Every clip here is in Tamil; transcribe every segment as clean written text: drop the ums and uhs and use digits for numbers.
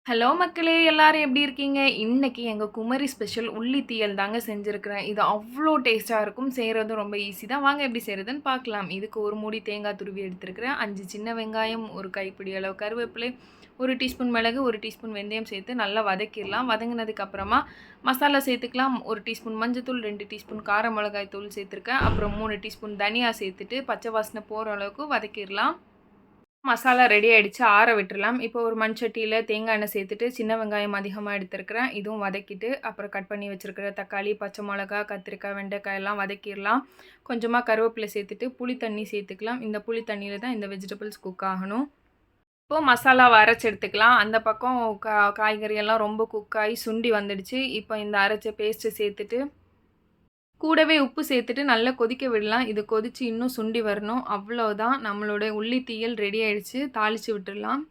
ஹலோ மக்களே! எல்லாரும் எப்படி இருக்கீங்க? இன்னைக்கு எங்க குமரி ஸ்பெஷல் உள்ளி தீயல் தாங்க செஞ்சிருக்கிறேன். இது அவ்ளோ டேஸ்ட்டா இருக்கும். செய்றதும் ரொம்ப ஈஸி தான். வாங்க எப்படி செய்றதுன்னு பார்க்கலாம். இதுக்கு 1 மூடி தேங்காய் துருவி எடுத்துருக்கிறேன். 5 சின்ன வெங்காயம், 1 கைப்பிடி அளவு கருவேப்பிலை, 1 டீஸ்பூன் மிளகு, 1 டீஸ்பூன் வெந்தயம் சேர்த்து நல்லா வதக்கிடலாம். வதங்கினதுக்கு அப்புறமா மசாலா சேர்த்துக்கலாம். 1 டீஸ்பூன் மஞ்சள்தூள், 2 டீஸ்பூன் கார மிளகாய் தூள் சேர்த்துருக்கேன். அப்புறம் 3 டீஸ்பூன் தனியா சேர்த்துட்டு பச்சை வாசனை போற அளவுக்கு வதக்கிடலாம். மசாலா ரெடி ஆயிடுச்சு. ஆற விட்டுறலாம். இப்போ ஒரு மண் சட்டியில தேங்காய் எண்ணெய் சேர்த்துட்டு, சின்ன வெங்காயம் அதிகமா எடுத்துருக்கிறேன். இதுவும் வதக்கிட்டு, அப்புறம் கட் பண்ணி வச்சிருக்கிற தக்காளி, பச்சை மிளகா, கத்திரிக்காய், வெண்டைக்காய் எல்லாம் வதக்கிடலாம். கொஞ்சமா கருவேப்பிலை சேர்த்துட்டு, புளி தண்ணி சேர்த்துக்கலாம். இந்த புளி தண்ணியில தான் இந்த வெஜிடபிள்ஸ் குக் ஆகணும். இப்போ மசாலாவ அரைச்சு எடுத்துக்கலாம். அந்த பக்கம் காய்கறி எல்லாம் ரொம்ப குக் ஆகி சுண்டி வந்துடுச்சு. இப்போ இந்த அரைச்ச பேஸ்ட்டு சேர்த்துட்டு கூடவே உப்பு சேர்த்துட்டு நல்லா கொதிக்க விடலாம். இது கொதிச்சு இன்னும் சுண்டி வரணும். அவ்வளோதான் நம்மளோட உள்ளி தீயல் ரெடி ஆயிடுச்சு. தாளிச்சு விட்டுறலாம்.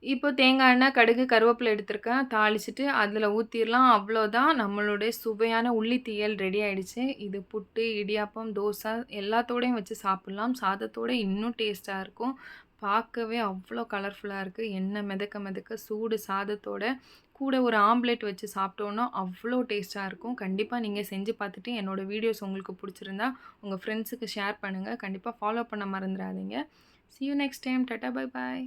இப்போ தேங்காய் எண்ணெய், கடுகு, கருவேப்பிலை எடுத்திருக்கேன். தாளிச்சுட்டு அதில ஊத்திரலாம். அவ்வளோதான் நம்மளுடைய சுவையான உள்ளி தீயல் ரெடி ஆயிடுச்சு. இது புட்டு, இடியாப்பம், தோசை எல்லாத்தோடையும் வச்சு சாப்பிட்லாம். சாதத்தோட இன்னும் டேஸ்ட்டா இருக்கும். பார்க்கவே அவ்வளோ கலர்ஃபுல்லா இருக்கு. எண்ணெய் மிதக்க மிதக்க சூடு சாதத்தோட கூட ஒரு ஆம்லெட் வச்சு சாப்பிட்டோன்னா அவ்வளோ டேஸ்ட்டா இருக்கும். கண்டிப்பா நீங்க செஞ்சு பார்த்துட்டு என்னோட வீடியோஸ் உங்களுக்கு புடிச்சிருந்தா உங்க ஃப்ரெண்ட்ஸுக்கு ஷேர் பண்ணுங்க. கண்டிப்பா ஃபாலோ பண்ண மறந்துறாதீங்க. See you next time. Tata bye bye.